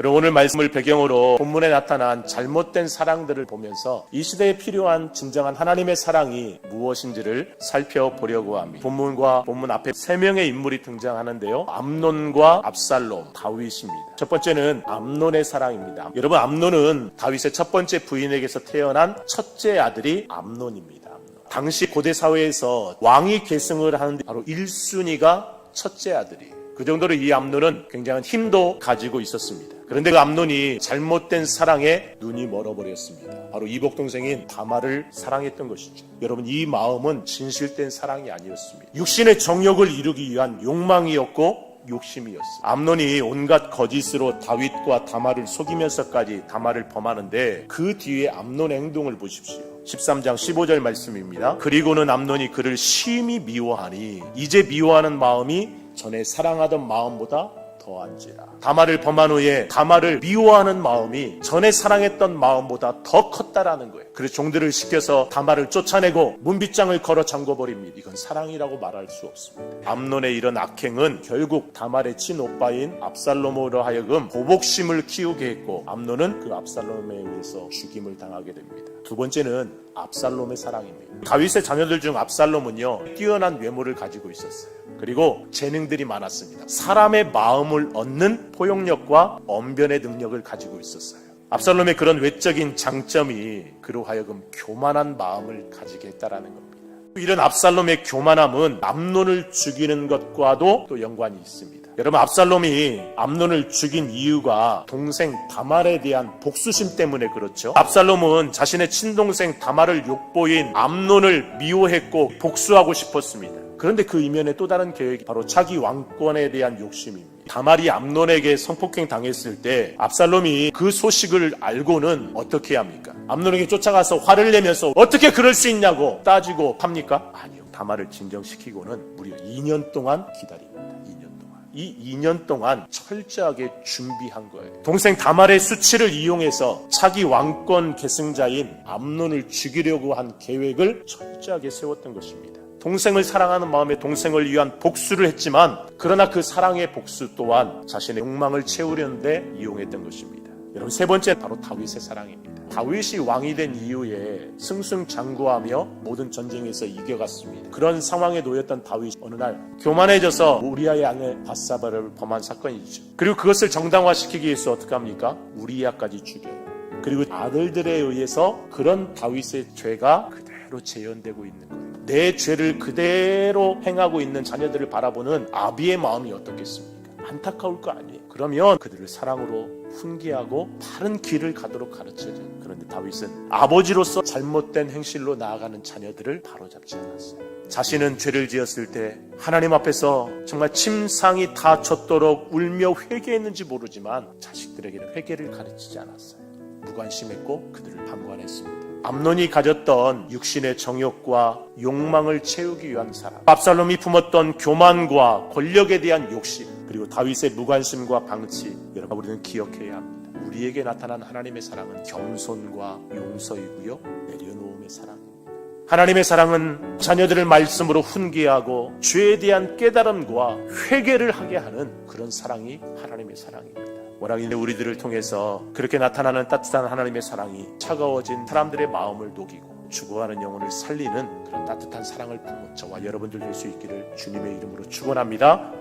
그럼 오늘 말씀을 배경으로 본문에 나타난 잘못된 사랑들을 보면서 이 시대에 필요한 진정한 하나님의 사랑이 무엇인지를 살펴보려고 합니다. 본문과 본문 앞에 3명의 인물이 등장하는데요. 암논과 압살롬, 다윗입니다. 첫 번째는 암논의 사랑입니다. 여러분, 암논은 다윗의 첫 번째 부인에게서 태어난 첫째 아들이 암논입니다. 당시 고대 사회에서 왕이 계승을 하는데 바로 1순위가 첫째 아들이에요. 그 정도로 이 암논은 굉장한 힘도 가지고 있었습니다. 그런데 그 암논이 잘못된 사랑에 눈이 멀어버렸습니다. 바로 이복 동생인 다말을 사랑했던 것이죠. 여러분, 이 마음은 진실된 사랑이 아니었습니다. 육신의 정욕을 이루기 위한 욕망이었고 욕심이었어요. 암논이 온갖 거짓으로 다윗과 다말을 속이면서까지 다말을 범하는데 그 뒤에 암논의 행동을 보십시오. 13장 15절 말씀입니다. 그리고는 암논이 그를 심히 미워하니 이제 미워하는 마음이 전에 사랑하던 마음보다 더한지라. 다말을 범한 후에 다말을 미워하는 마음이 전에 사랑했던 마음보다 더 컸다라는 거예요. 그래서 종들을 시켜서 다말을 쫓아내고 문빗장을 걸어 잠궈버립니다. 이건 사랑이라고 말할 수 없습니다. 암논의 이런 악행은 결국 다말의 친오빠인 압살롬으로 하여금 보복심을 키우게 했고 암논은 그 압살롬에 의해서 죽임을 당하게 됩니다. 두 번째는 압살롬의 사랑입니다. 다윗의 자녀들 중 압살롬은요, 뛰어난 외모를 가지고 있었어요. 그리고 재능들이 많았습니다. 사람의 마음을 얻는 포용력과 언변의 능력을 가지고 있었어요. 압살롬의 그런 외적인 장점이 그로 하여금 교만한 마음을 가지게 했다라는 겁니다. 이런 압살롬의 교만함은 암논을 죽이는 것과도 또 연관이 있습니다. 여러분, 압살롬이 암논을 죽인 이유가 동생 다말에 대한 복수심 때문에 그렇죠. 압살롬은 자신의 친동생 다말을 욕보인 암논을 미워했고 복수하고 싶었습니다. 그런데 그 이면에 또 다른 계획이 바로 자기 왕권에 대한 욕심입니다. 다말이 암논에게 성폭행 당했을 때 압살롬이 그 소식을 알고는 어떻게 합니까? 암논에게 쫓아가서 화를 내면서 어떻게 그럴 수 있냐고 따지고 합니까? 아니요. 다말을 진정시키고는 무려 2년 동안 기다립니다. 2년 동안. 이 2년 동안 철저하게 준비한 거예요. 동생 다말의 수치를 이용해서 차기 왕권 계승자인 암논을 죽이려고 한 계획을 철저하게 세웠던 것입니다. 동생을 사랑하는 마음에 동생을 위한 복수를 했지만 그러나 그 사랑의 복수 또한 자신의 욕망을 채우려는데 이용했던 것입니다. 여러분, 세 번째 바로 다윗의 사랑입니다. 다윗이 왕이 된 이후에 승승장구하며 모든 전쟁에서 이겨갔습니다. 그런 상황에 놓였던 다윗이 어느 날 교만해져서 우리아의 아내 밧사바를 범한 사건이죠. 그리고 그것을 정당화시키기 위해서 어떻게 합니까? 우리아까지 죽여요. 그리고 아들들에 의해서 그런 다윗의 죄가 그대로 재현되고 있는 거예요. 내 죄를 그대로 행하고 있는 자녀들을 바라보는 아비의 마음이 어떻겠습니까? 안타까울 거 아니에요. 그러면 그들을 사랑으로 훈계하고 바른 길을 가도록 가르쳐줘요. 그런데 다윗은 아버지로서 잘못된 행실로 나아가는 자녀들을 바로잡지 않았어요. 자신은 죄를 지었을 때 하나님 앞에서 정말 침상이 닿쳤도록 울며 회개했는지 모르지만 자식들에게는 회개를 가르치지 않았어요. 무관심했고 그들을 방관했습니다. 암논이 가졌던 육신의 정욕과 욕망을 채우기 위한 사랑, 압살롬이 품었던 교만과 권력에 대한 욕심, 그리고 다윗의 무관심과 방치, 여러분, 우리는 기억해야 합니다. 우리에게 나타난 하나님의 사랑은 겸손과 용서이고요, 내려놓음의 사랑입니다. 하나님의 사랑은 자녀들을 말씀으로 훈계하고 죄에 대한 깨달음과 회개를 하게 하는 그런 사랑이 하나님의 사랑입니다. 워낙 우리들을 통해서 그렇게 나타나는 따뜻한 하나님의 사랑이 차가워진 사람들의 마음을 녹이고 죽어가는 영혼을 살리는 그런 따뜻한 사랑을 품은 저와 여러분들 될 수 있기를 주님의 이름으로 축원합니다.